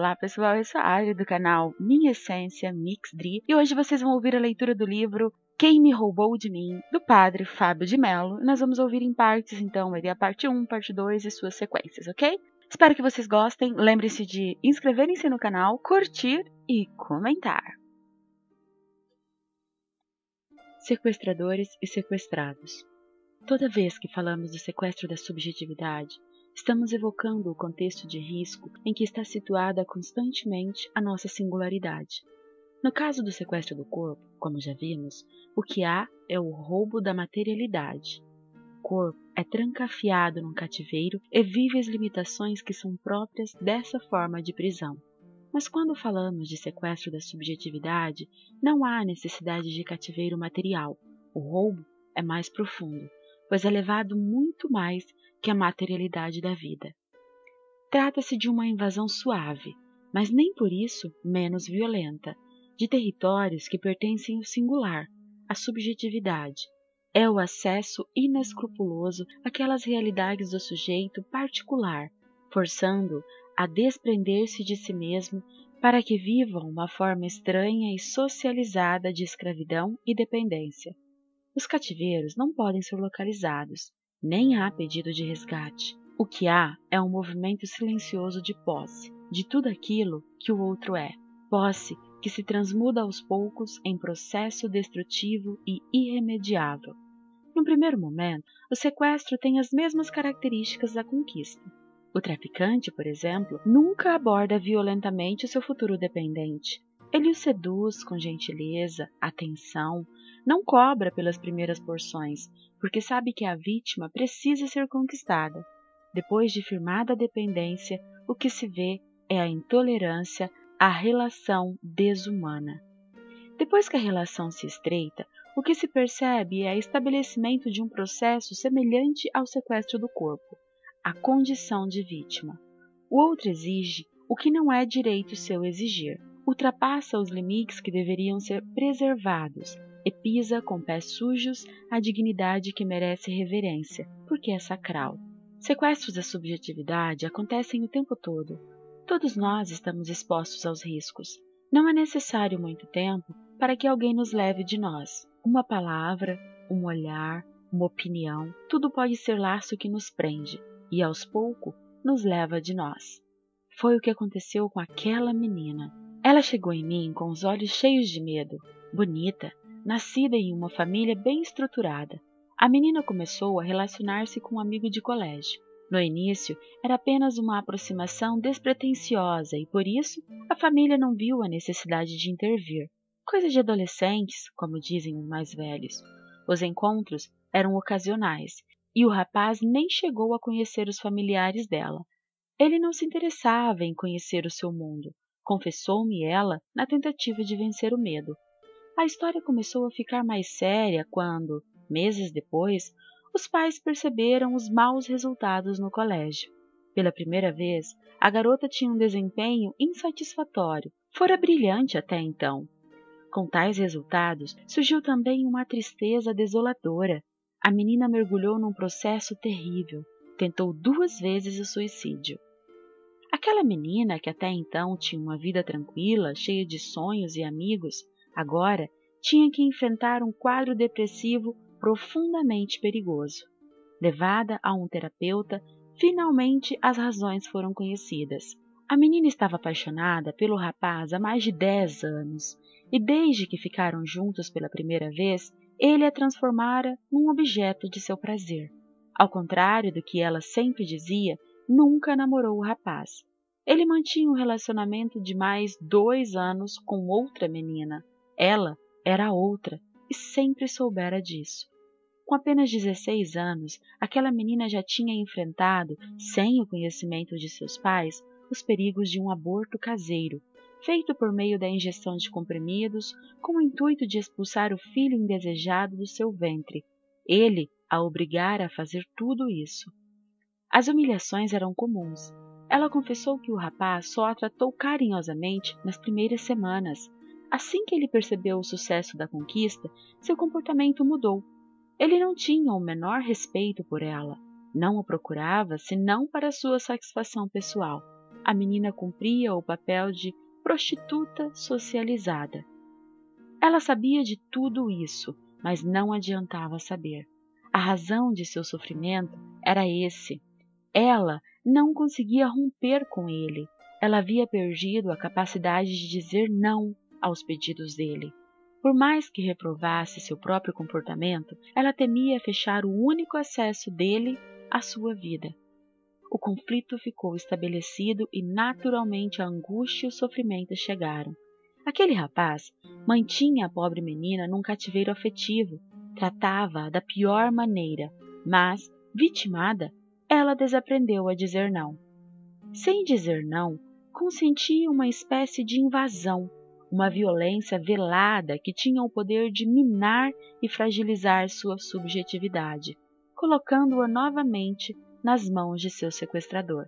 Olá pessoal, eu sou a Ari do canal Minha Essência Mixdri e hoje vocês vão ouvir a leitura do livro Quem Me Roubou de Mim, do padre Fábio de Mello. Nós vamos ouvir em partes, então vai ter a parte 1, parte 2 e suas sequências, ok? Espero que vocês gostem, lembrem-se de inscreverem-se no canal, curtir e comentar. Sequestradores e sequestrados. Toda vez que falamos do sequestro da subjetividade, estamos evocando o contexto de risco em que está situada constantemente a nossa singularidade. No caso do sequestro do corpo, como já vimos, o que há é o roubo da materialidade. O corpo é trancafiado num cativeiro e vive as limitações que são próprias dessa forma de prisão. Mas quando falamos de sequestro da subjetividade, não há necessidade de cativeiro material. O roubo é mais profundo, pois é levado muito mais que a materialidade da vida. Trata-se de uma invasão suave, mas nem por isso menos violenta, de territórios que pertencem ao singular, à subjetividade. É o acesso inescrupuloso àquelas realidades do sujeito particular, forçando-o a desprender-se de si mesmo para que viva uma forma estranha e socializada de escravidão e dependência. Os cativeiros não podem ser localizados, nem há pedido de resgate. O que há é um movimento silencioso de posse, de tudo aquilo que o outro é. Posse que se transmuda aos poucos em processo destrutivo e irremediável. No primeiro momento, o sequestro tem as mesmas características da conquista. O traficante, por exemplo, nunca aborda violentamente o seu futuro dependente. Ele o seduz com gentileza, atenção, não cobra pelas primeiras porções, porque sabe que a vítima precisa ser conquistada. Depois de firmada a dependência, o que se vê é a intolerância à relação desumana. Depois que a relação se estreita, o que se percebe é o estabelecimento de um processo semelhante ao sequestro do corpo, a condição de vítima. O outro exige o que não é direito seu exigir, ultrapassa os limites que deveriam ser preservados e pisa com pés sujos a dignidade que merece reverência, porque é sacral. Sequestros da subjetividade acontecem o tempo todo. Todos nós estamos expostos aos riscos. Não é necessário muito tempo para que alguém nos leve de nós. Uma palavra, um olhar, uma opinião, tudo pode ser laço que nos prende e, aos poucos, nos leva de nós. Foi o que aconteceu com aquela menina. Ela chegou em mim com os olhos cheios de medo, bonita, nascida em uma família bem estruturada. A menina começou a relacionar-se com um amigo de colégio. No início, era apenas uma aproximação despretensiosa e, por isso, a família não viu a necessidade de intervir. Coisa de adolescentes, como dizem os mais velhos. Os encontros eram ocasionais e o rapaz nem chegou a conhecer os familiares dela. Ele não se interessava em conhecer o seu mundo, confessou-me ela na tentativa de vencer o medo. A história começou a ficar mais séria quando, meses depois, os pais perceberam os maus resultados no colégio. Pela primeira vez, a garota tinha um desempenho insatisfatório, fora brilhante até então. Com tais resultados, surgiu também uma tristeza desoladora. A menina mergulhou num processo terrível. Tentou 2 vezes o suicídio. Aquela menina que até então tinha uma vida tranquila, cheia de sonhos e amigos, agora tinha que enfrentar um quadro depressivo profundamente perigoso. Levada a um terapeuta, finalmente as razões foram conhecidas. A menina estava apaixonada pelo rapaz há mais de 10 anos, e desde que ficaram juntos pela primeira vez, ele a transformara num objeto de seu prazer. Ao contrário do que ela sempre dizia, nunca namorou o rapaz. Ele mantinha um relacionamento de mais 2 anos com outra menina. Ela era outra e sempre soubera disso. Com apenas 16 anos, aquela menina já tinha enfrentado, sem o conhecimento de seus pais, os perigos de um aborto caseiro, feito por meio da injeção de comprimidos com o intuito de expulsar o filho indesejado do seu ventre. Ele a obrigara a fazer tudo isso. As humilhações eram comuns. Ela confessou que o rapaz só a tratou carinhosamente nas primeiras semanas. Assim que ele percebeu o sucesso da conquista, seu comportamento mudou. Ele não tinha o menor respeito por ela. Não a procurava senão para sua satisfação pessoal. a menina cumpria o papel de prostituta socializada. Ela sabia de tudo isso, mas não adiantava saber. A razão de seu sofrimento era esse. Ela não conseguia romper com ele. Ela havia perdido a capacidade de dizer não aos pedidos dele. Por mais que reprovasse seu próprio comportamento, ela temia fechar o único acesso dele à sua vida. O conflito ficou estabelecido e naturalmente a angústia e o sofrimento chegaram. Aquele rapaz mantinha a pobre menina num cativeiro afetivo, tratava-a da pior maneira, mas, vitimada, ela desaprendeu a dizer não. Sem dizer não, consentia uma espécie de invasão, uma violência velada que tinha o poder de minar e fragilizar sua subjetividade, colocando-a novamente nas mãos de seu sequestrador.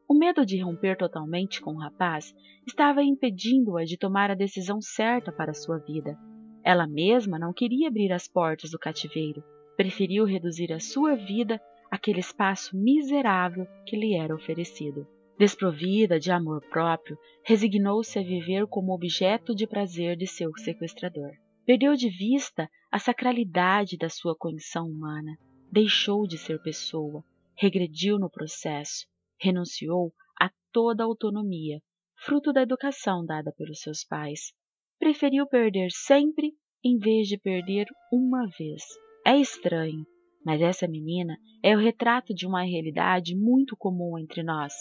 O medo de romper totalmente com o rapaz estava impedindo-a de tomar a decisão certa para sua vida. Ela mesma não queria abrir as portas do cativeiro, preferiu reduzir a sua vida àquele espaço miserável que lhe era oferecido. Desprovida de amor próprio, resignou-se a viver como objeto de prazer de seu sequestrador. Perdeu de vista a sacralidade da sua condição humana, deixou de ser pessoa, regrediu no processo, renunciou a toda a autonomia, fruto da educação dada pelos seus pais. Preferiu perder sempre em vez de perder uma vez. É estranho, mas essa menina é o retrato de uma realidade muito comum entre nós.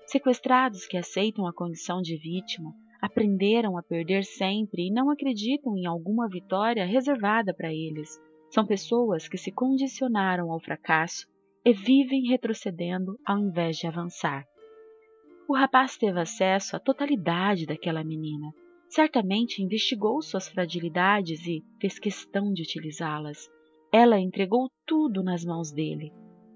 Sequestrados que aceitam a condição de vítima aprenderam a perder sempre e não acreditam em alguma vitória reservada para eles. São pessoas que se condicionaram ao fracasso e vivem retrocedendo ao invés de avançar. O rapaz teve acesso à totalidade daquela menina. Certamente investigou suas fragilidades e fez questão de utilizá-las. Ela entregou tudo nas mãos dele.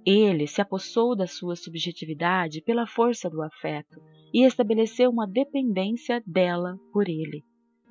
Ele se apossou da sua subjetividade pela força do afeto e estabeleceu uma dependência dela por ele.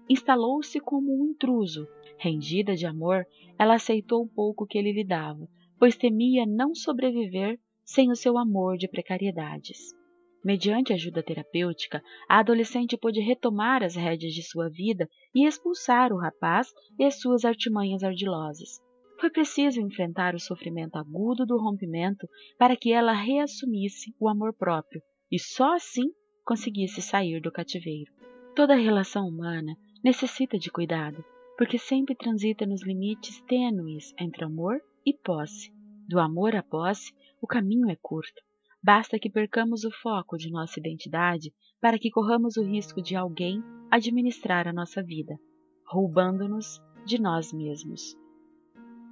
Instalou-se como um intruso. Rendida de amor, ela aceitou o pouco que ele lhe dava, pois temia não sobreviver sem o seu amor de precariedades. Mediante ajuda terapêutica, a adolescente pôde retomar as rédeas de sua vida e expulsar o rapaz e as suas artimanhas ardilosas. Foi preciso enfrentar o sofrimento agudo do rompimento para que ela reassumisse o amor próprio e só assim conseguisse sair do cativeiro. Toda relação humana necessita de cuidado, porque sempre transita nos limites tênues entre amor e posse. Do amor à posse, o caminho é curto. Basta que percamos o foco de nossa identidade para que corramos o risco de alguém administrar a nossa vida, roubando-nos de nós mesmos.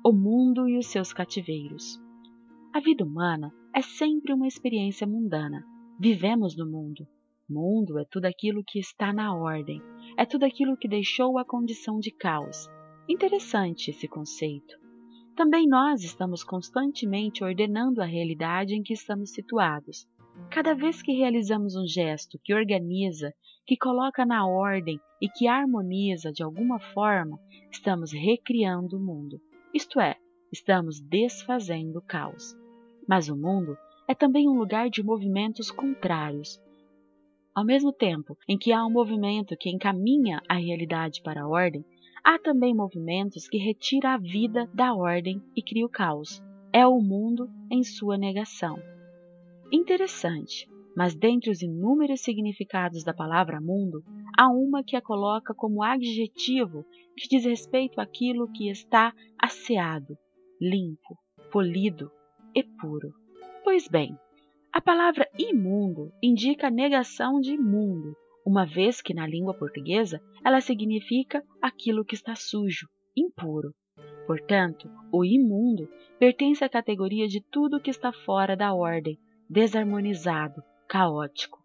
O mundo e os seus cativeiros. A vida humana é sempre uma experiência mundana. Vivemos no mundo. Mundo é tudo aquilo que está na ordem, é tudo aquilo que deixou a condição de caos. Interessante esse conceito. Também nós estamos constantemente ordenando a realidade em que estamos situados. Cada vez que realizamos um gesto que organiza, que coloca na ordem e que harmoniza de alguma forma, estamos recriando o mundo. Isto é, estamos desfazendo o caos. Mas o mundo é também um lugar de movimentos contrários. Ao mesmo tempo em que há um movimento que encaminha a realidade para a ordem, há também movimentos que retiram a vida da ordem e criam o caos. É o mundo em sua negação. Interessante, mas dentre os inúmeros significados da palavra mundo, há uma que a coloca como adjetivo que diz respeito àquilo que está asseado, limpo, polido e puro. Pois bem, a palavra imundo indica a negação de imundo, uma vez que na língua portuguesa ela significa aquilo que está sujo, impuro. Portanto, o imundo pertence à categoria de tudo que está fora da ordem, desarmonizado, caótico.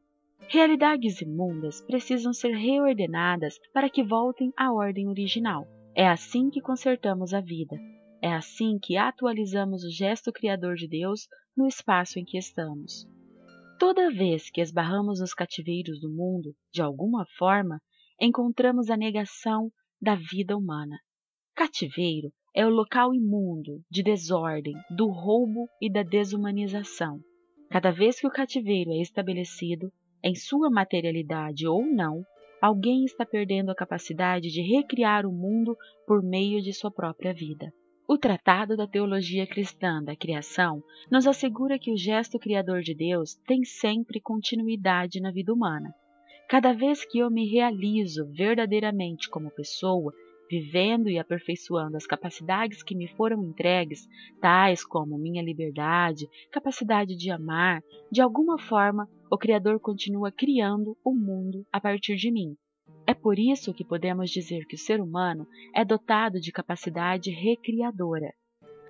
Realidades imundas precisam ser reordenadas para que voltem à ordem original. É assim que consertamos a vida. É assim que atualizamos o gesto criador de Deus no espaço em que estamos. Toda vez que esbarramos nos cativeiros do mundo, de alguma forma, encontramos a negação da vida humana. Cativeiro é o local imundo, de desordem, do roubo e da desumanização. Cada vez que o cativeiro é estabelecido, em sua materialidade ou não, alguém está perdendo a capacidade de recriar o mundo por meio de sua própria vida. O Tratado da Teologia Cristã da Criação nos assegura que o gesto criador de Deus tem sempre continuidade na vida humana. Cada vez que eu me realizo verdadeiramente como pessoa, vivendo e aperfeiçoando as capacidades que me foram entregues, tais como minha liberdade, capacidade de amar, de alguma forma o Criador continua criando o mundo a partir de mim. É por isso que podemos dizer que o ser humano é dotado de capacidade recriadora.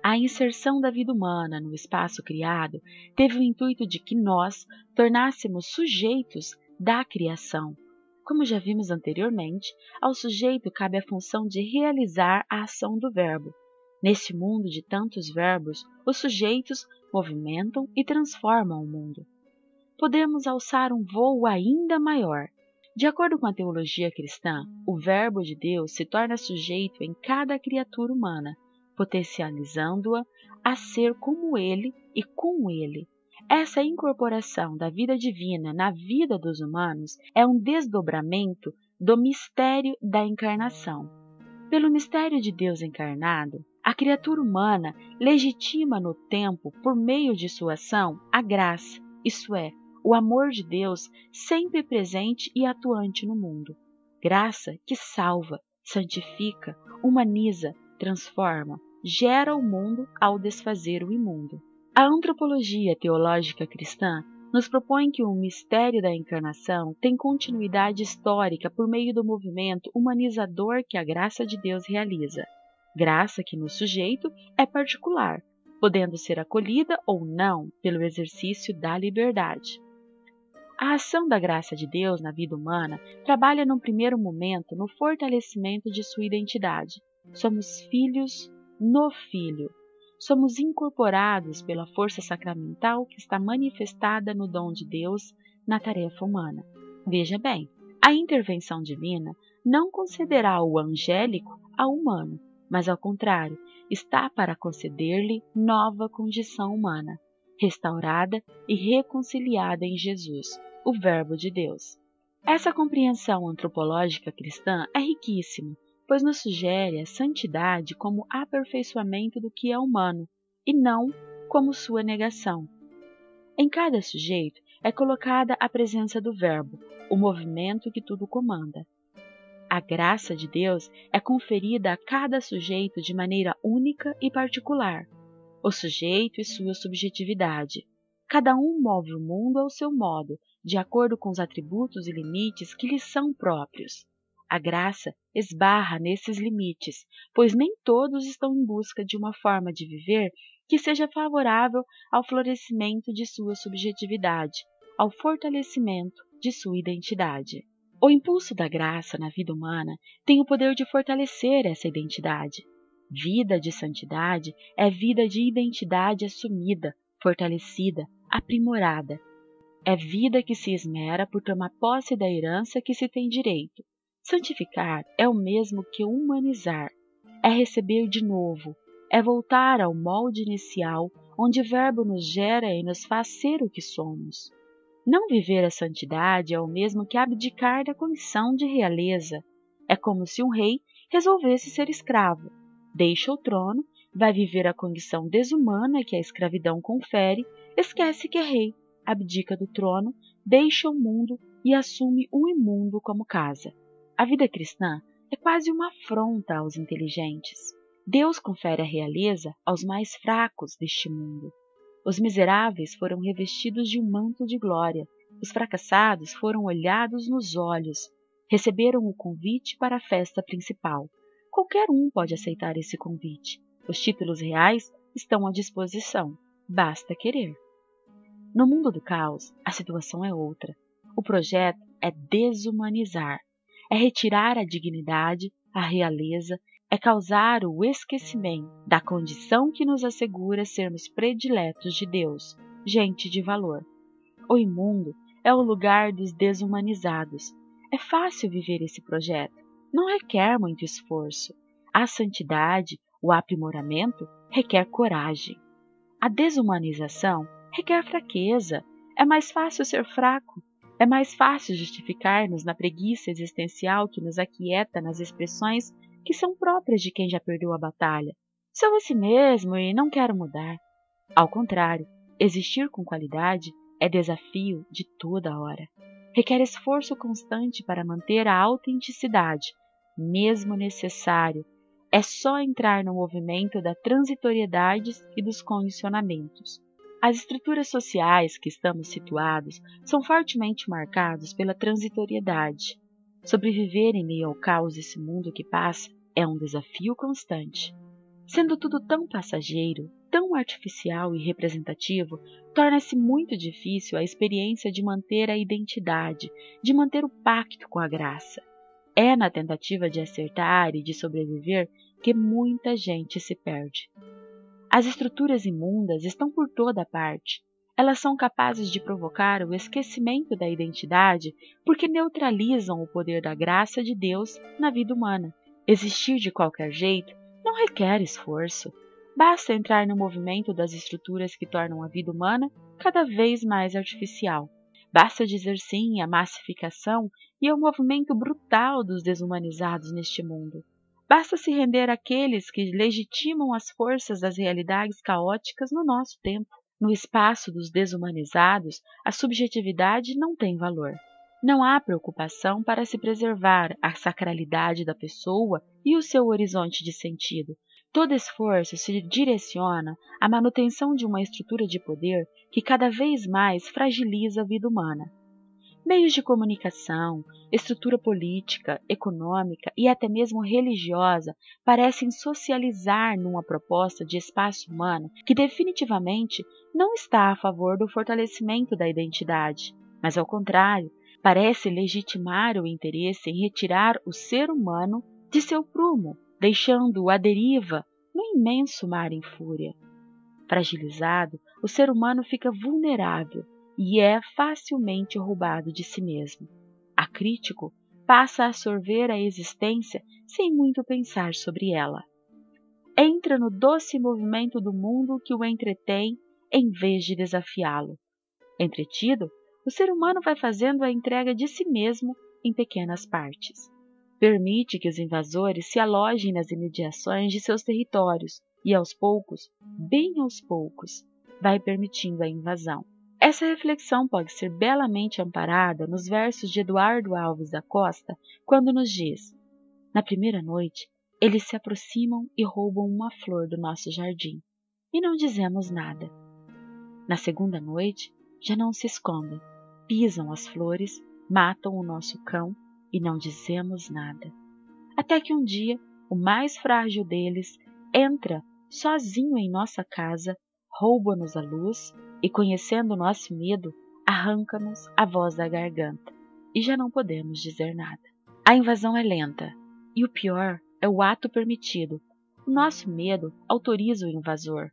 A inserção da vida humana no espaço criado teve o intuito de que nós tornássemos sujeitos da criação. Como já vimos anteriormente, ao sujeito cabe a função de realizar a ação do verbo. Neste mundo de tantos verbos, os sujeitos movimentam e transformam o mundo. Podemos alçar um voo ainda maior. De acordo com a teologia cristã, o Verbo de Deus se torna sujeito em cada criatura humana, potencializando-a a ser como ele e com ele. Essa incorporação da vida divina na vida dos humanos é um desdobramento do mistério da encarnação. Pelo mistério de Deus encarnado, a criatura humana legitima no tempo, por meio de sua ação, a graça, isto é, o amor de Deus sempre presente e atuante no mundo. Graça que salva, santifica, humaniza, transforma, gera o mundo ao desfazer o imundo. A antropologia teológica cristã nos propõe que o mistério da encarnação tem continuidade histórica por meio do movimento humanizador que a graça de Deus realiza. Graça que no sujeito é particular, podendo ser acolhida ou não pelo exercício da liberdade. A ação da graça de Deus na vida humana trabalha num primeiro momento no fortalecimento de sua identidade. Somos filhos no Filho. Somos incorporados pela força sacramental que está manifestada no dom de Deus na tarefa humana. Veja bem, a intervenção divina não concederá o angélico ao humano, mas ao contrário, está para conceder-lhe nova condição humana, restaurada e reconciliada em Jesus, o Verbo de Deus. Essa compreensão antropológica cristã é riquíssima, pois nos sugere a santidade como aperfeiçoamento do que é humano, e não como sua negação. Em cada sujeito é colocada a presença do Verbo, o movimento que tudo comanda. A graça de Deus é conferida a cada sujeito de maneira única e particular, o sujeito e sua subjetividade. Cada um move o mundo ao seu modo, de acordo com os atributos e limites que lhe são próprios. A graça esbarra nesses limites, pois nem todos estão em busca de uma forma de viver que seja favorável ao florescimento de sua subjetividade, ao fortalecimento de sua identidade. O impulso da graça na vida humana tem o poder de fortalecer essa identidade. Vida de santidade é vida de identidade assumida, fortalecida, aprimorada. É vida que se esmera por tomar posse da herança que se tem direito. Santificar é o mesmo que humanizar, é receber de novo, é voltar ao molde inicial onde o Verbo nos gera e nos faz ser o que somos. Não viver a santidade é o mesmo que abdicar da condição de realeza. É como se um rei resolvesse ser escravo. Deixa o trono, vai viver a condição desumana que a escravidão confere, esquece que é rei, abdica do trono, deixa o mundo e assume o imundo como casa. A vida cristã é quase uma afronta aos inteligentes. Deus confere a realeza aos mais fracos deste mundo. Os miseráveis foram revestidos de um manto de glória. Os fracassados foram olhados nos olhos. Receberam o convite para a festa principal. Qualquer um pode aceitar esse convite. Os títulos reais estão à disposição. Basta querer. No mundo do caos, a situação é outra. O projeto é desumanizar. É retirar a dignidade, a realeza, é causar o esquecimento da condição que nos assegura sermos prediletos de Deus, gente de valor. O imundo é o lugar dos desumanizados. É fácil viver esse projeto, não requer muito esforço. A santidade, o aprimoramento, requer coragem. A desumanização requer fraqueza. É mais fácil ser fraco. É mais fácil justificar-nos na preguiça existencial que nos aquieta nas expressões que são próprias de quem já perdeu a batalha. Sou assim mesmo e não quero mudar. Ao contrário, existir com qualidade é desafio de toda hora. Requer esforço constante para manter a autenticidade, mesmo necessário. É só entrar no movimento da transitoriedade e dos condicionamentos. As estruturas sociais que estamos situados são fortemente marcadas pela transitoriedade. Sobreviver em meio ao caos desse mundo que passa é um desafio constante. Sendo tudo tão passageiro, tão artificial e representativo, torna-se muito difícil a experiência de manter a identidade, de manter o pacto com a graça. É na tentativa de acertar e de sobreviver que muita gente se perde. As estruturas imundas estão por toda parte. Elas são capazes de provocar o esquecimento da identidade porque neutralizam o poder da graça de Deus na vida humana. Existir de qualquer jeito não requer esforço. Basta entrar no movimento das estruturas que tornam a vida humana cada vez mais artificial. Basta dizer sim à massificação e ao movimento brutal dos desumanizados neste mundo. Basta se render àqueles que legitimam as forças das realidades caóticas no nosso tempo. No espaço dos desumanizados, a subjetividade não tem valor. Não há preocupação para se preservar a sacralidade da pessoa e o seu horizonte de sentido. Todo esforço se direciona à manutenção de uma estrutura de poder que cada vez mais fragiliza a vida humana. Meios de comunicação, estrutura política, econômica e até mesmo religiosa parecem socializar numa proposta de espaço humano que definitivamente não está a favor do fortalecimento da identidade, mas ao contrário, parece legitimar o interesse em retirar o ser humano de seu prumo, deixando-o à deriva no imenso mar em fúria. Fragilizado, o ser humano fica vulnerável e é facilmente roubado de si mesmo. Acrítico passa a sorver a existência sem muito pensar sobre ela. Entra no doce movimento do mundo que o entretém em vez de desafiá-lo. Entretido, o ser humano vai fazendo a entrega de si mesmo em pequenas partes. Permite que os invasores se alojem nas imediações de seus territórios e, aos poucos, bem aos poucos, vai permitindo a invasão. Essa reflexão pode ser belamente amparada nos versos de Eduardo Alves da Costa, quando nos diz: na primeira noite, eles se aproximam e roubam uma flor do nosso jardim, e não dizemos nada. Na segunda noite, já não se escondem, pisam as flores, matam o nosso cão e não dizemos nada. Até que um dia, o mais frágil deles entra sozinho em nossa casa, rouba-nos a luz e, conhecendo o nosso medo, arranca-nos a voz da garganta, e já não podemos dizer nada. A invasão é lenta, e o pior é o ato permitido. O nosso medo autoriza o invasor.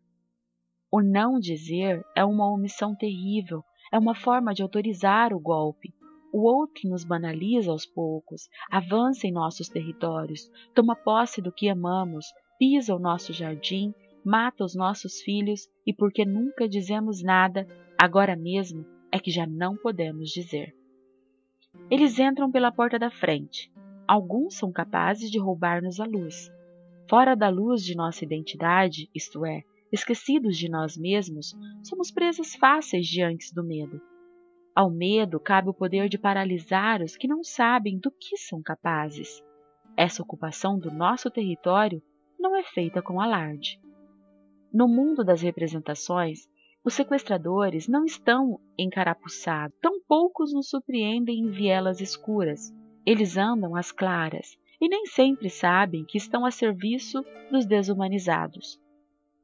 O não dizer é uma omissão terrível, é uma forma de autorizar o golpe. O outro nos banaliza aos poucos, avança em nossos territórios, toma posse do que amamos, pisa o nosso jardim, mata os nossos filhos e, porque nunca dizemos nada, agora mesmo é que já não podemos dizer. Eles entram pela porta da frente. Alguns são capazes de roubar-nos a luz. Fora da luz de nossa identidade, isto é, esquecidos de nós mesmos, somos presas fáceis diante do medo. Ao medo cabe o poder de paralisar os que não sabem do que são capazes. Essa ocupação do nosso território não é feita com alarde. No mundo das representações, os sequestradores não estão encarapuçados, tão poucos nos surpreendem em vielas escuras. Eles andam às claras e nem sempre sabem que estão a serviço dos desumanizados.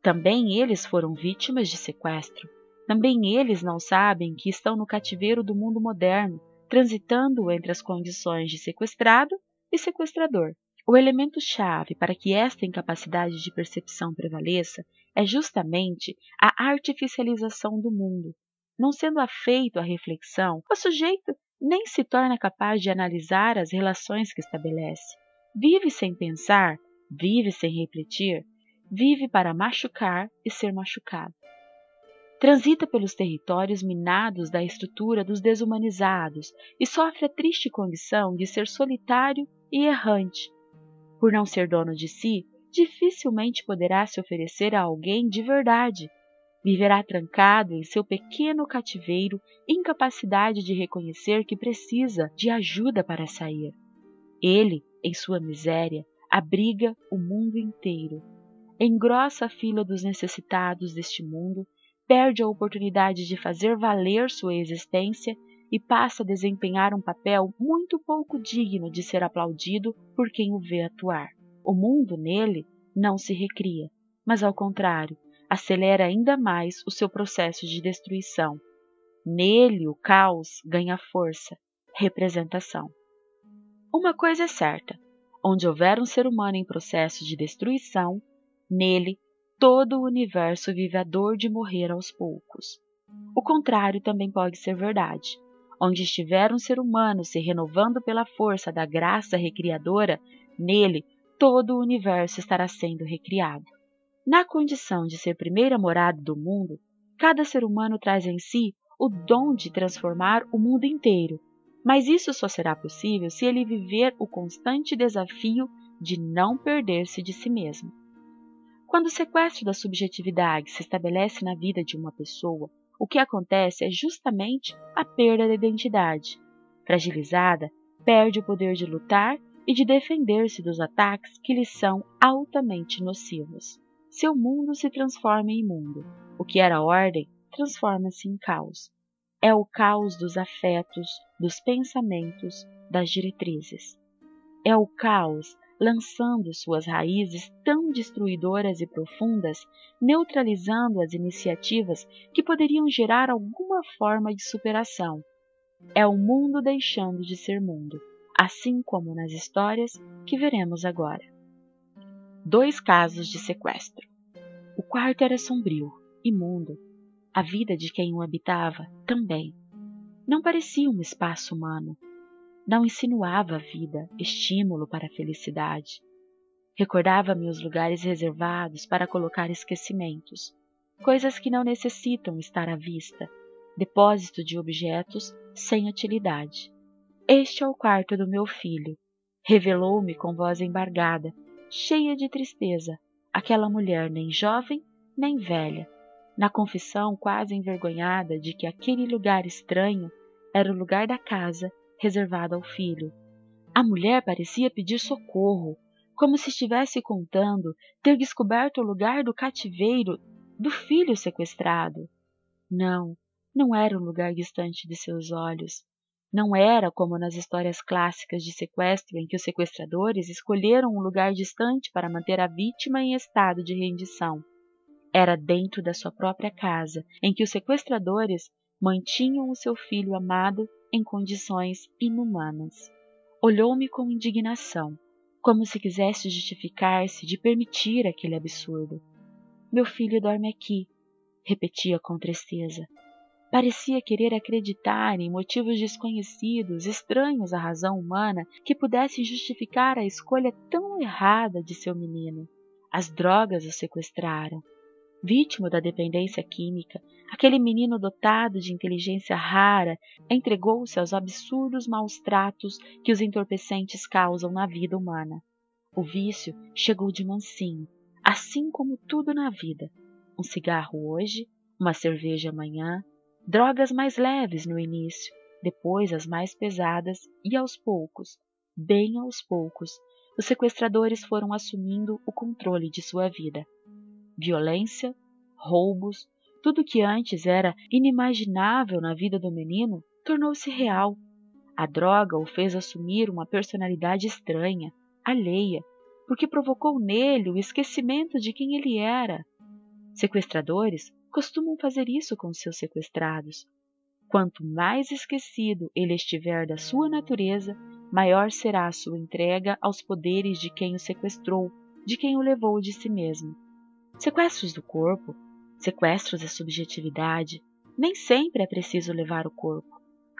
Também eles foram vítimas de sequestro. Também eles não sabem que estão no cativeiro do mundo moderno, transitando entre as condições de sequestrado e sequestrador. O elemento-chave para que esta incapacidade de percepção prevaleça é justamente a artificialização do mundo. Não sendo afeito à reflexão, o sujeito nem se torna capaz de analisar as relações que estabelece. Vive sem pensar, vive sem refletir, vive para machucar e ser machucado. Transita pelos territórios minados da estrutura dos desumanizados e sofre a triste condição de ser solitário e errante. Por não ser dono de si, dificilmente poderá se oferecer a alguém de verdade. Viverá trancado em seu pequeno cativeiro, incapacidade de reconhecer que precisa de ajuda para sair. Ele, em sua miséria, abriga o mundo inteiro. Engrossa a fila dos necessitados deste mundo, perde a oportunidade de fazer valer sua existência e passa a desempenhar um papel muito pouco digno de ser aplaudido por quem o vê atuar. O mundo nele não se recria, mas ao contrário, acelera ainda mais o seu processo de destruição. Nele o caos ganha força, representação. Uma coisa é certa, onde houver um ser humano em processo de destruição, nele todo o universo vive a dor de morrer aos poucos. O contrário também pode ser verdade. Onde estiver um ser humano se renovando pela força da graça recriadora, nele todo o universo estará sendo recriado. Na condição de ser primeira morada do mundo, cada ser humano traz em si o dom de transformar o mundo inteiro, mas isso só será possível se ele viver o constante desafio de não perder-se de si mesmo. Quando o sequestro da subjetividade se estabelece na vida de uma pessoa, o que acontece é justamente a perda da identidade. Fragilizada, perde o poder de lutar e de defender-se dos ataques que lhe são altamente nocivos. Seu mundo se transforma em imundo. O que era ordem transforma-se em caos. É o caos dos afetos, dos pensamentos, das diretrizes. É o caos lançando suas raízes tão destruidoras e profundas, neutralizando as iniciativas que poderiam gerar alguma forma de superação. É o mundo deixando de ser mundo, assim como nas histórias que veremos agora. 2 casos de sequestro. O quarto era sombrio, imundo. A vida de quem o habitava também. Não parecia um espaço humano. Não insinuava vida, estímulo para a felicidade. Recordava-me os lugares reservados para colocar esquecimentos, coisas que não necessitam estar à vista, depósito de objetos sem utilidade. Este é o quarto do meu filho, revelou-me com voz embargada, cheia de tristeza, aquela mulher nem jovem nem velha, na confissão quase envergonhada de que aquele lugar estranho era o lugar da casa reservado ao filho. A mulher parecia pedir socorro, como se estivesse contando ter descoberto o lugar do cativeiro do filho sequestrado. Não, não era um lugar distante de seus olhos. Não era como nas histórias clássicas de sequestro em que os sequestradores escolheram um lugar distante para manter a vítima em estado de rendição. Era dentro da sua própria casa, em que os sequestradores mantinham o seu filho amado em condições inumanas. Olhou-me com indignação, como se quisesse justificar-se de permitir aquele absurdo. Meu filho dorme aqui, repetia com tristeza. Parecia querer acreditar em motivos desconhecidos, estranhos à razão humana, que pudessem justificar a escolha tão errada de seu menino. As drogas o sequestraram. Vítima da dependência química, aquele menino dotado de inteligência rara entregou-se aos absurdos maus-tratos que os entorpecentes causam na vida humana. O vício chegou de mansinho, assim como tudo na vida. Um cigarro hoje, uma cerveja amanhã, drogas mais leves no início, depois as mais pesadas e aos poucos, bem aos poucos, os sequestradores foram assumindo o controle de sua vida. Violência, roubos, tudo que antes era inimaginável na vida do menino tornou-se real. A droga o fez assumir uma personalidade estranha, alheia, porque provocou nele o esquecimento de quem ele era. Sequestradores costumam fazer isso com seus sequestrados. Quanto mais esquecido ele estiver da sua natureza, maior será a sua entrega aos poderes de quem o sequestrou, de quem o levou de si mesmo. Sequestros do corpo, sequestros da subjetividade, nem sempre é preciso levar o corpo,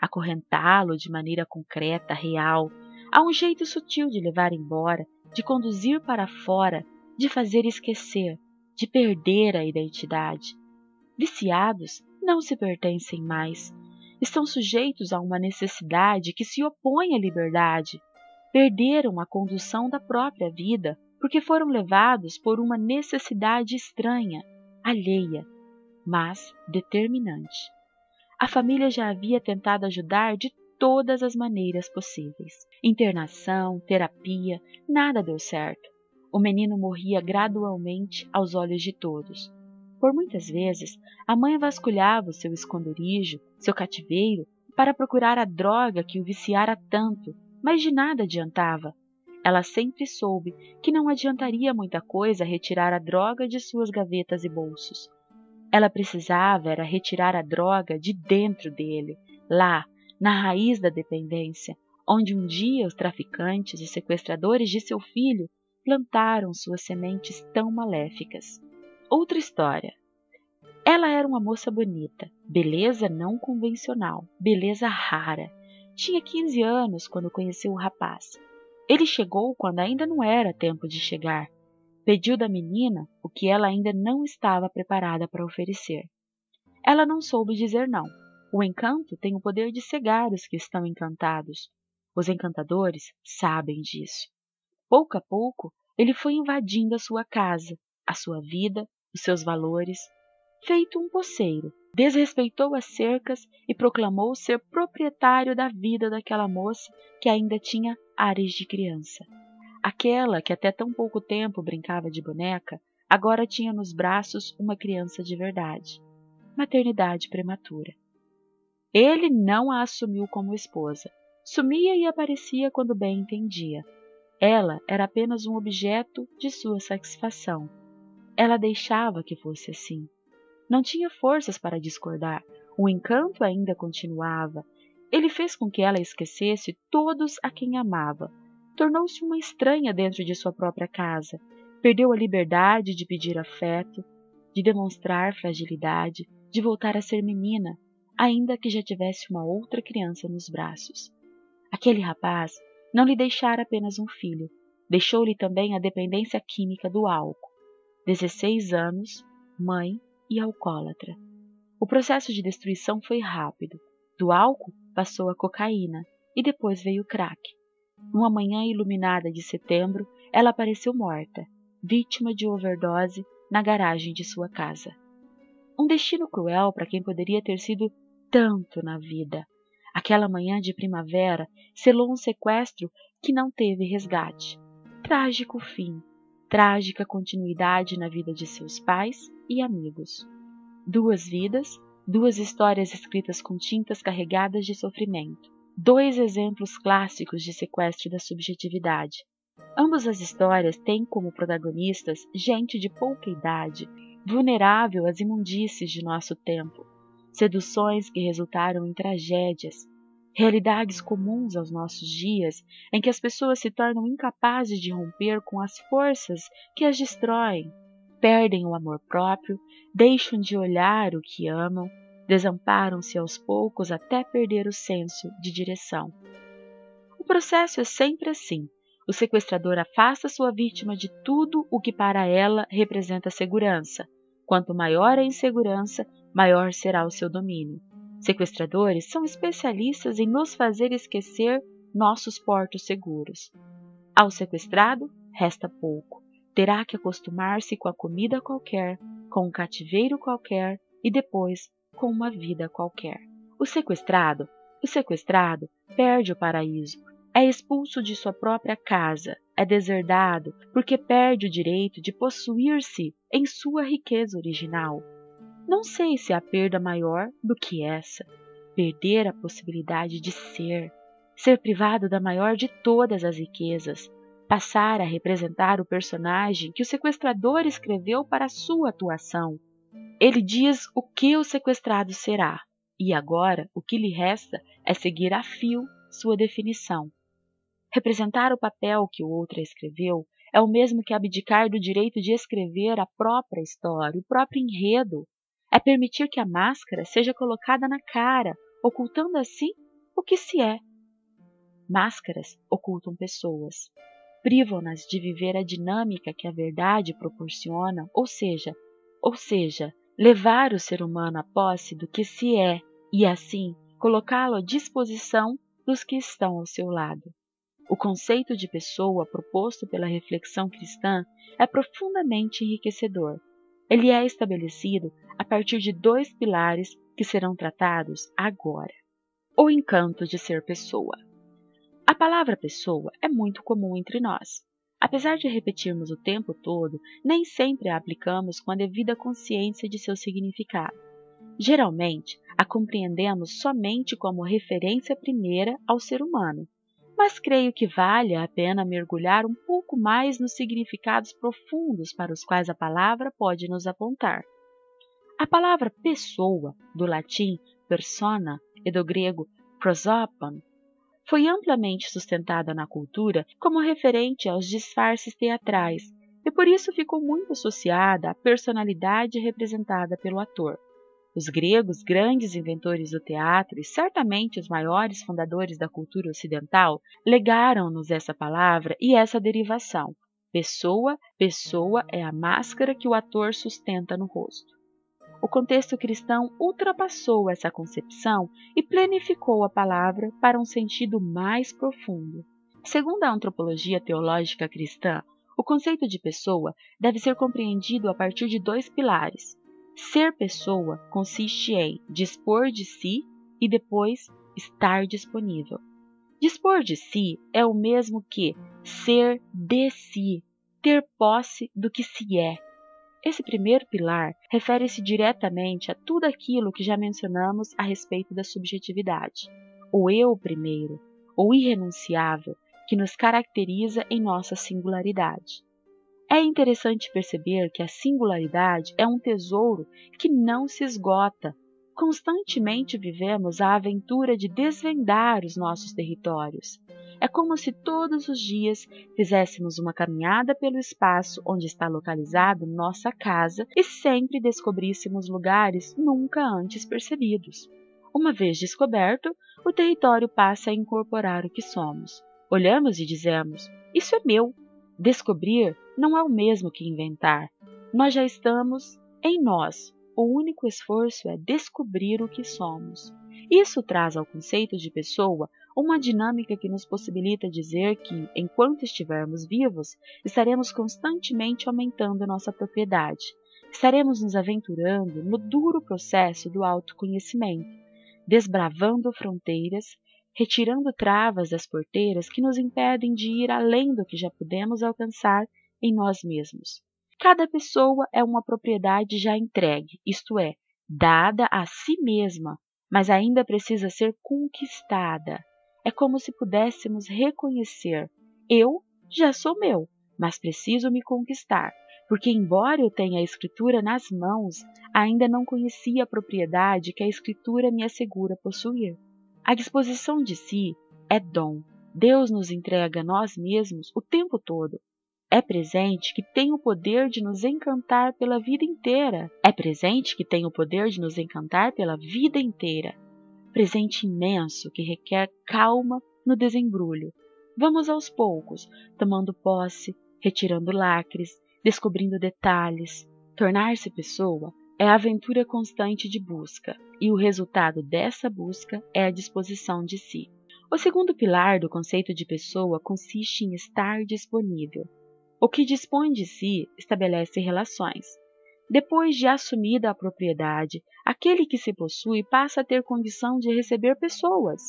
acorrentá-lo de maneira concreta, real. Há um jeito sutil de levar embora, de conduzir para fora, de fazer esquecer, de perder a identidade. Viciados não se pertencem mais. Estão sujeitos a uma necessidade que se opõe à liberdade. Perderam a condução da própria vida porque foram levados por uma necessidade estranha, alheia, mas determinante. A família já havia tentado ajudar de todas as maneiras possíveis. Internação, terapia, nada deu certo. O menino morria gradualmente aos olhos de todos. Por muitas vezes, a mãe vasculhava o seu esconderijo, seu cativeiro, para procurar a droga que o viciara tanto, mas de nada adiantava. Ela sempre soube que não adiantaria muita coisa retirar a droga de suas gavetas e bolsos. Ela precisava era retirar a droga de dentro dele, lá, na raiz da dependência, onde um dia os traficantes e sequestradores de seu filho plantaram suas sementes tão maléficas. Outra história. Ela era uma moça bonita, beleza não convencional, beleza rara. Tinha 15 anos quando conheceu o rapaz. Ele chegou quando ainda não era tempo de chegar. Pediu da menina o que ela ainda não estava preparada para oferecer. Ela não soube dizer não. O encanto tem o poder de cegar os que estão encantados. Os encantadores sabem disso. Pouco a pouco, ele foi invadindo a sua casa, a sua vida, os seus valores. Feito um poceiro, desrespeitou as cercas e proclamou ser proprietário da vida daquela moça que ainda tinha ares de criança. Aquela que até tão pouco tempo brincava de boneca, agora tinha nos braços uma criança de verdade. Maternidade prematura. Ele não a assumiu como esposa. Sumia e aparecia quando bem entendia. Ela era apenas um objeto de sua satisfação. Ela deixava que fosse assim. Não tinha forças para discordar. O encanto ainda continuava. Ele fez com que ela esquecesse todos a quem amava. Tornou-se uma estranha dentro de sua própria casa. Perdeu a liberdade de pedir afeto, de demonstrar fragilidade, de voltar a ser menina, ainda que já tivesse uma outra criança nos braços. Aquele rapaz não lhe deixara apenas um filho, deixou-lhe também a dependência química do álcool. 16 anos, mãe e alcoólatra. O processo de destruição foi rápido. Do álcool passou a cocaína e depois veio o crack. Numa manhã iluminada de setembro, ela apareceu morta, vítima de overdose na garagem de sua casa. Um destino cruel para quem poderia ter sido tanto na vida. Aquela manhã de primavera selou um sequestro que não teve resgate. Trágico fim, trágica continuidade na vida de seus pais e amigos. 2 vidas, 2 histórias escritas com tintas carregadas de sofrimento. 2 exemplos clássicos de sequestro da subjetividade. Ambas as histórias têm como protagonistas gente de pouca idade, vulnerável às imundícies de nosso tempo, seduções que resultaram em tragédias, realidades comuns aos nossos dias em que as pessoas se tornam incapazes de romper com as forças que as destroem, perdem o amor próprio, deixam de olhar o que amam, desamparam-se aos poucos até perder o senso de direção. O processo é sempre assim. O sequestrador afasta sua vítima de tudo o que para ela representa segurança. Quanto maior a insegurança, maior será o seu domínio. Sequestradores são especialistas em nos fazer esquecer nossos portos seguros. Ao sequestrado, resta pouco. Terá que acostumar-se com a comida qualquer, com um cativeiro qualquer e depois com uma vida qualquer. O sequestrado perde o paraíso. É expulso de sua própria casa, é deserdado porque perde o direito de possuir-se em sua riqueza original. Não sei se há perda maior do que essa, perder a possibilidade de ser privado da maior de todas as riquezas, passar a representar o personagem que o sequestrador escreveu para sua atuação. Ele diz o que o sequestrado será, e agora o que lhe resta é seguir a fio sua definição. Representar o papel que o outro escreveu é o mesmo que abdicar do direito de escrever a própria história, o próprio enredo. É permitir que a máscara seja colocada na cara, ocultando assim o que se é. Máscaras ocultam pessoas, privam-nas de viver a dinâmica que a verdade proporciona, ou seja, levar o ser humano à posse do que se é e, assim, colocá-lo à disposição dos que estão ao seu lado. O conceito de pessoa proposto pela reflexão cristã é profundamente enriquecedor. Ele é estabelecido a partir de 2 pilares que serão tratados agora. O encanto de ser pessoa. A palavra pessoa é muito comum entre nós. Apesar de repetirmos o tempo todo, nem sempre a aplicamos com a devida consciência de seu significado. Geralmente, a compreendemos somente como referência primeira ao ser humano, mas creio que vale a pena mergulhar um pouco mais nos significados profundos para os quais a palavra pode nos apontar. A palavra pessoa, do latim persona e do grego prosopon, foi amplamente sustentada na cultura como referente aos disfarces teatrais e por isso ficou muito associada à personalidade representada pelo ator. Os gregos, grandes inventores do teatro e certamente os maiores fundadores da cultura ocidental, legaram-nos essa palavra e essa derivação. Pessoa é a máscara que o ator sustenta no rosto. O contexto cristão ultrapassou essa concepção e planificou a palavra para um sentido mais profundo. Segundo a antropologia teológica cristã, o conceito de pessoa deve ser compreendido a partir de 2 pilares. Ser pessoa consiste em dispor de si e depois estar disponível. Dispor de si é o mesmo que ser de si, ter posse do que se é. Esse primeiro pilar refere-se diretamente a tudo aquilo que já mencionamos a respeito da subjetividade. O eu primeiro, o irrenunciável, que nos caracteriza em nossa singularidade. É interessante perceber que a singularidade é um tesouro que não se esgota. Constantemente vivemos a aventura de desvendar os nossos territórios. É como se todos os dias fizéssemos uma caminhada pelo espaço onde está localizado nossa casa e sempre descobríssemos lugares nunca antes percebidos. Uma vez descoberto, o território passa a incorporar o que somos. Olhamos e dizemos: isso é meu. Descobrir não é o mesmo que inventar. Nós já estamos em nós. O único esforço é descobrir o que somos. Isso traz ao conceito de pessoa uma dinâmica que nos possibilita dizer que, enquanto estivermos vivos, estaremos constantemente aumentando nossa propriedade. Estaremos nos aventurando no duro processo do autoconhecimento, desbravando fronteiras, retirando travas das porteiras que nos impedem de ir além do que já podemos alcançar em nós mesmos. Cada pessoa é uma propriedade já entregue, isto é, dada a si mesma, mas ainda precisa ser conquistada. É como se pudéssemos reconhecer: eu já sou meu, mas preciso me conquistar, porque embora eu tenha a Escritura nas mãos, ainda não conhecia a propriedade que a Escritura me assegura possuir. A disposição de si é dom. Deus nos entrega a nós mesmos o tempo todo. É presente que tem o poder de nos encantar pela vida inteira. Presente imenso que requer calma no desembrulho. Vamos aos poucos, tomando posse, retirando lacres, descobrindo detalhes. Tornar-se pessoa é a aventura constante de busca, e o resultado dessa busca é a disposição de si. O segundo pilar do conceito de pessoa consiste em estar disponível. O que dispõe de si estabelece relações. Depois de assumida a propriedade, aquele que se possui passa a ter condição de receber pessoas.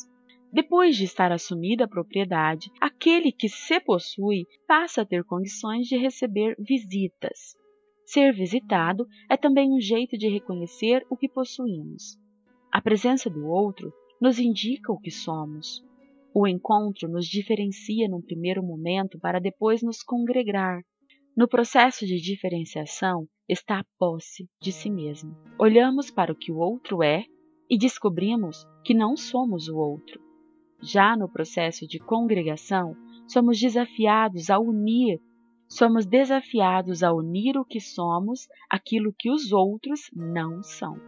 Depois de estar assumida a propriedade, aquele que se possui passa a ter condições de receber visitas. Ser visitado é também um jeito de reconhecer o que possuímos. A presença do outro nos indica o que somos. O encontro nos diferencia num primeiro momento para depois nos congregar. No processo de diferenciação está a posse de si mesmo. Olhamos para o que o outro é e descobrimos que não somos o outro. Já no processo de congregação, somos desafiados a unir o que somos àquilo que os outros não são.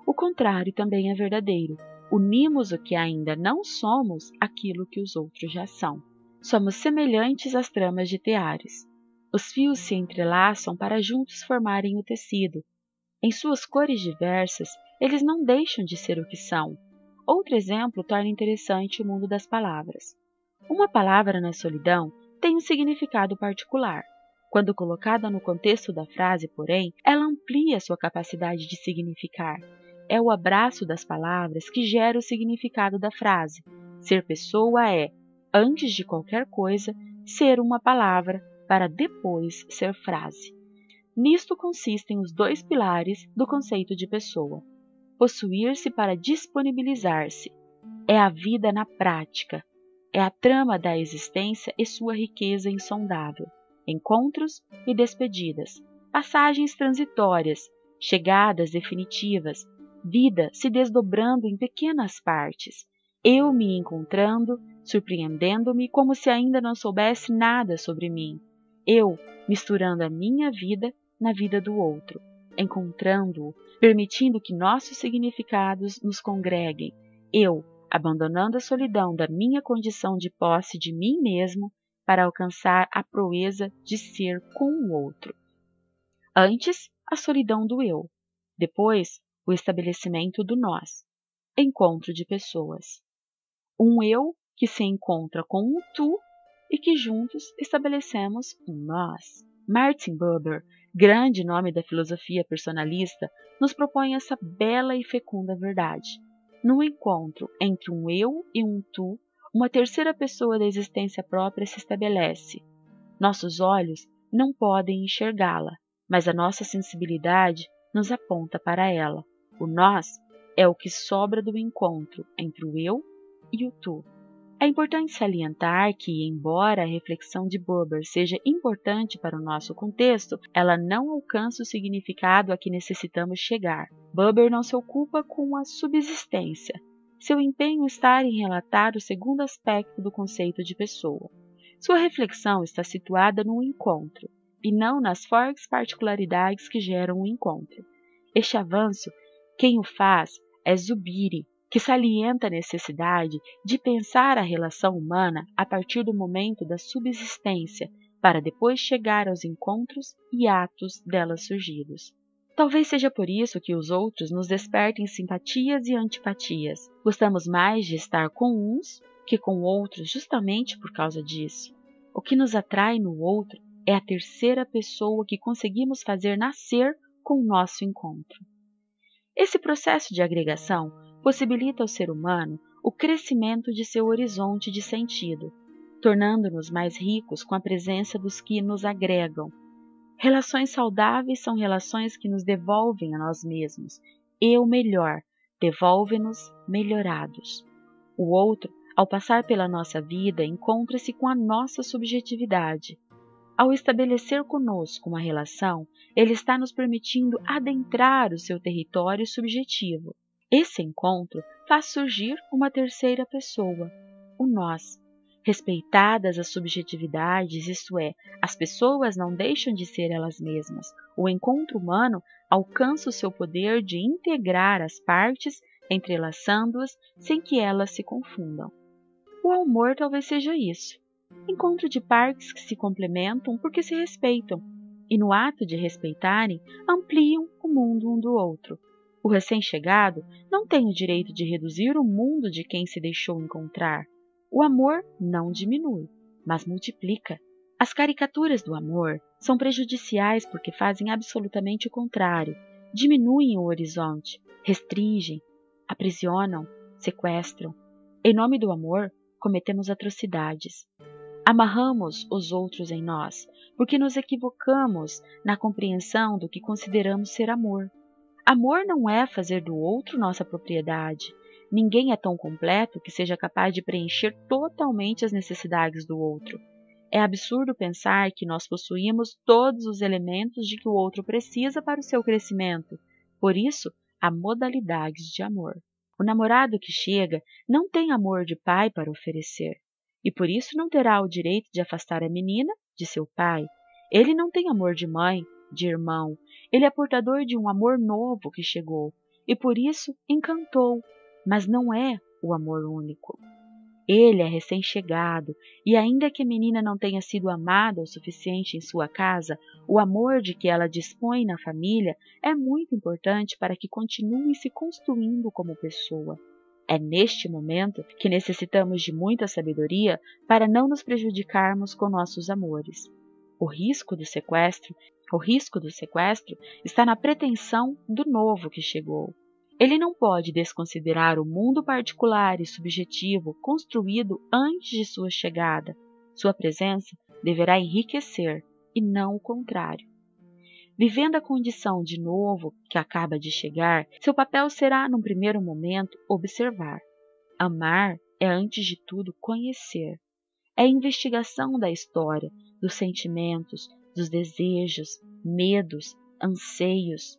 O contrário também é verdadeiro. Unimos o que ainda não somos àquilo que os outros já são. Somos semelhantes às tramas de teares. Os fios se entrelaçam para juntos formarem o tecido. Em suas cores diversas, eles não deixam de ser o que são. Outro exemplo torna interessante o mundo das palavras. Uma palavra na solidão tem um significado particular. Quando colocada no contexto da frase, porém, ela amplia sua capacidade de significar. É o abraço das palavras que gera o significado da frase. Ser pessoa é, antes de qualquer coisa, ser uma palavra para depois ser frase. Nisto consistem os dois pilares do conceito de pessoa. Possuir-se para disponibilizar-se. É a vida na prática. É a trama da existência e sua riqueza insondável. Encontros e despedidas. Passagens transitórias. Chegadas definitivas. Vida se desdobrando em pequenas partes. Eu me encontrando, surpreendendo-me como se ainda não soubesse nada sobre mim. Eu misturando a minha vida na vida do outro, encontrando-o, permitindo que nossos significados nos congreguem. Eu abandonando a solidão da minha condição de posse de mim mesmo para alcançar a proeza de ser com o outro. Antes, a solidão do eu. Depois, o estabelecimento do nós. Encontro de pessoas. Um eu que se encontra com um tu e que juntos estabelecemos um nós. Martin Buber, grande nome da filosofia personalista, nos propõe essa bela e fecunda verdade. No encontro entre um eu e um tu, uma terceira pessoa da existência própria se estabelece. Nossos olhos não podem enxergá-la, mas a nossa sensibilidade nos aponta para ela. O nós é o que sobra do encontro entre o eu e o tu. É importante salientar que, embora a reflexão de Buber seja importante para o nosso contexto, ela não alcança o significado a que necessitamos chegar. Buber não se ocupa com a subsistência. Seu empenho está em relatar o segundo aspecto do conceito de pessoa. Sua reflexão está situada no encontro, e não nas fortes particularidades que geram o encontro. Este avanço, quem o faz é Zubiri, que salienta a necessidade de pensar a relação humana a partir do momento da subsistência, para depois chegar aos encontros e atos delas surgidos. Talvez seja por isso que os outros nos despertem simpatias e antipatias. Gostamos mais de estar com uns que com outros justamente por causa disso. O que nos atrai no outro é a terceira pessoa que conseguimos fazer nascer com o nosso encontro. Esse processo de agregação possibilita ao ser humano o crescimento de seu horizonte de sentido, tornando-nos mais ricos com a presença dos que nos agregam. Relações saudáveis são relações que nos devolvem a nós mesmos, e o melhor, devolve-nos melhorados. O outro, ao passar pela nossa vida, encontra-se com a nossa subjetividade. Ao estabelecer conosco uma relação, ele está nos permitindo adentrar o seu território subjetivo. Esse encontro faz surgir uma terceira pessoa, o nós. Respeitadas as subjetividades, isto é, as pessoas não deixam de ser elas mesmas. O encontro humano alcança o seu poder de integrar as partes, entrelaçando-as sem que elas se confundam. O amor talvez seja isso. Encontro de partes que se complementam porque se respeitam, e no ato de respeitarem, ampliam o mundo um do outro. O recém-chegado não tem o direito de reduzir o mundo de quem se deixou encontrar. O amor não diminui, mas multiplica. As caricaturas do amor são prejudiciais porque fazem absolutamente o contrário. Diminuem o horizonte, restringem, aprisionam, sequestram. Em nome do amor, cometemos atrocidades. Amarramos os outros em nós, porque nos equivocamos na compreensão do que consideramos ser amor. Amor não é fazer do outro nossa propriedade. Ninguém é tão completo que seja capaz de preencher totalmente as necessidades do outro. É absurdo pensar que nós possuímos todos os elementos de que o outro precisa para o seu crescimento. Por isso, há modalidades de amor. O namorado que chega não tem amor de pai para oferecer, e por isso não terá o direito de afastar a menina de seu pai. Ele não tem amor de mãe, de irmão. Ele é portador de um amor novo que chegou, e por isso encantou, mas não é o amor único. Ele é recém-chegado, e ainda que a menina não tenha sido amada o suficiente em sua casa, o amor de que ela dispõe na família é muito importante para que continue se construindo como pessoa. É neste momento que necessitamos de muita sabedoria para não nos prejudicarmos com nossos amores. O risco do sequestro está na pretensão do novo que chegou. Ele não pode desconsiderar o mundo particular e subjetivo construído antes de sua chegada. Sua presença deverá enriquecer, e não o contrário. Vivendo a condição de novo que acaba de chegar, seu papel será, num primeiro momento, observar. Amar é, antes de tudo, conhecer. É a investigação da história, dos sentimentos, dos desejos, medos, anseios.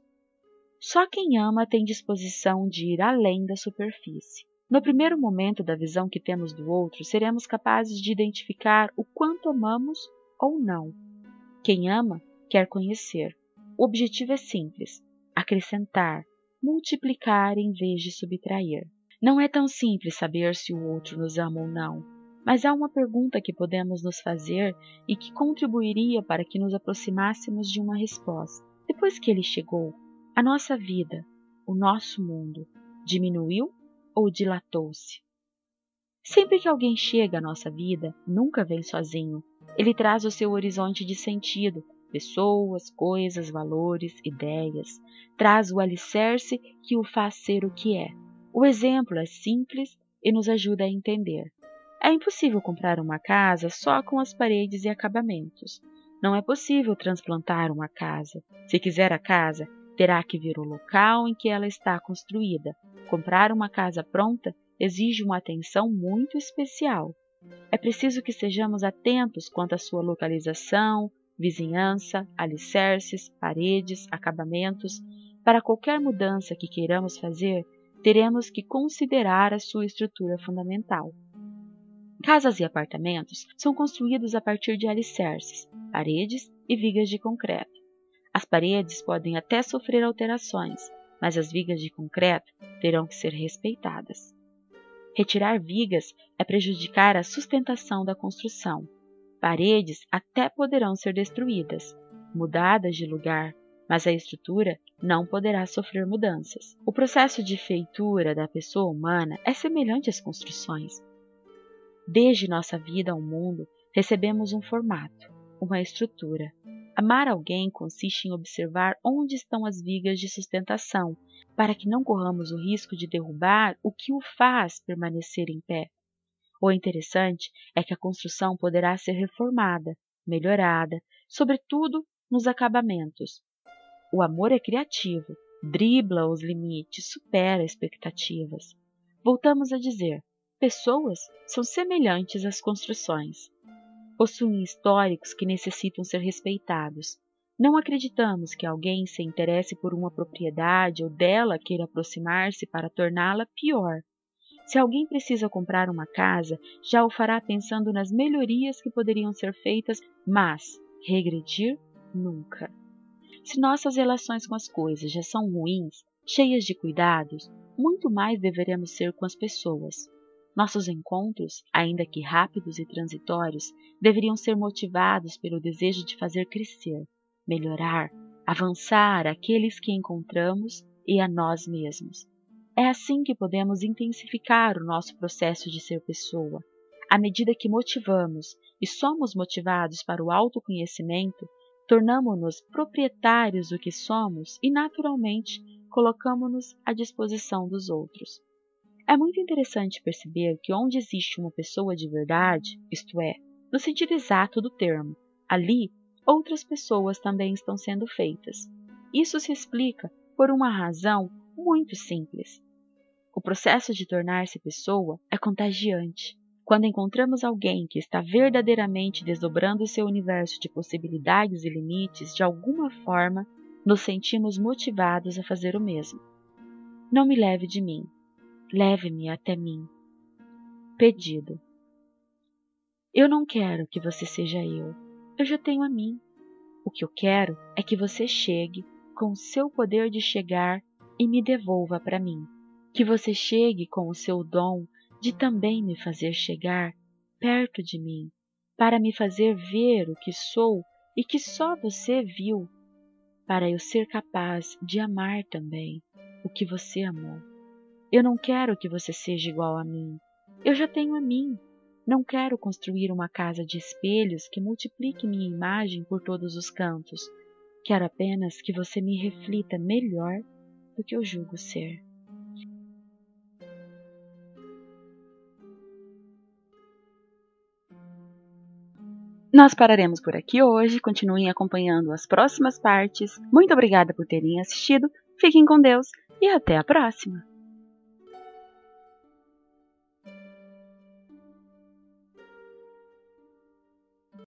Só quem ama tem disposição de ir além da superfície. No primeiro momento da visão que temos do outro, seremos capazes de identificar o quanto amamos ou não. Quem ama quer conhecer. O objetivo é simples: acrescentar, multiplicar em vez de subtrair. Não é tão simples saber se o outro nos ama ou não, mas há uma pergunta que podemos nos fazer e que contribuiria para que nos aproximássemos de uma resposta. Depois que ele chegou, a nossa vida, o nosso mundo, diminuiu ou dilatou-se? Sempre que alguém chega à nossa vida, nunca vem sozinho. Ele traz o seu horizonte de sentido, pessoas, coisas, valores, ideias. Traz o alicerce que o faz ser o que é. O exemplo é simples e nos ajuda a entender. É impossível comprar uma casa só com as paredes e acabamentos. Não é possível transplantar uma casa. Se quiser a casa, terá que ver o local em que ela está construída. Comprar uma casa pronta exige uma atenção muito especial. É preciso que sejamos atentos quanto à sua localização, vizinhança, alicerces, paredes, acabamentos. Para qualquer mudança que queiramos fazer, teremos que considerar a sua estrutura fundamental. Casas e apartamentos são construídos a partir de alicerces, paredes e vigas de concreto. As paredes podem até sofrer alterações, mas as vigas de concreto terão que ser respeitadas. Retirar vigas é prejudicar a sustentação da construção. Paredes até poderão ser destruídas, mudadas de lugar, mas a estrutura não poderá sofrer mudanças. O processo de feitura da pessoa humana é semelhante às construções. Desde nossa vida ao mundo, recebemos um formato, uma estrutura. Amar alguém consiste em observar onde estão as vigas de sustentação, para que não corramos o risco de derrubar o que o faz permanecer em pé. O interessante é que a construção poderá ser reformada, melhorada, sobretudo nos acabamentos. O amor é criativo, dribla os limites, supera expectativas. Voltamos a dizer, pessoas são semelhantes às construções. Possuem históricos que necessitam ser respeitados. Não acreditamos que alguém se interesse por uma propriedade ou dela queira aproximar-se para torná-la pior. Se alguém precisa comprar uma casa, já o fará pensando nas melhorias que poderiam ser feitas, mas regredir nunca. Se nossas relações com as coisas já são ruins, cheias de cuidados, muito mais deveremos ser com as pessoas. Nossos encontros, ainda que rápidos e transitórios, deveriam ser motivados pelo desejo de fazer crescer, melhorar, avançar aqueles que encontramos e a nós mesmos. É assim que podemos intensificar o nosso processo de ser pessoa. À medida que motivamos e somos motivados para o autoconhecimento, tornamo-nos proprietários do que somos e, naturalmente, colocamo-nos à disposição dos outros. É muito interessante perceber que onde existe uma pessoa de verdade, isto é, no sentido exato do termo, ali outras pessoas também estão sendo feitas. Isso se explica por uma razão muito simples. O processo de tornar-se pessoa é contagiante. Quando encontramos alguém que está verdadeiramente desdobrando seu universo de possibilidades e limites, de alguma forma, nos sentimos motivados a fazer o mesmo. Não me leve de mim. Leve-me até mim. Pedido. Eu não quero que você seja eu. Eu já tenho a mim. O que eu quero é que você chegue com o seu poder de chegar e me devolva para mim. Que você chegue com o seu dom de também me fazer chegar perto de mim, para me fazer ver o que sou e que só você viu, para eu ser capaz de amar também o que você amou. Eu não quero que você seja igual a mim. Eu já tenho a mim. Não quero construir uma casa de espelhos que multiplique minha imagem por todos os cantos. Quero apenas que você me reflita melhor do que eu julgo ser. Nós pararemos por aqui hoje. Continuem acompanhando as próximas partes. Muito obrigada por terem assistido. Fiquem com Deus e até a próxima!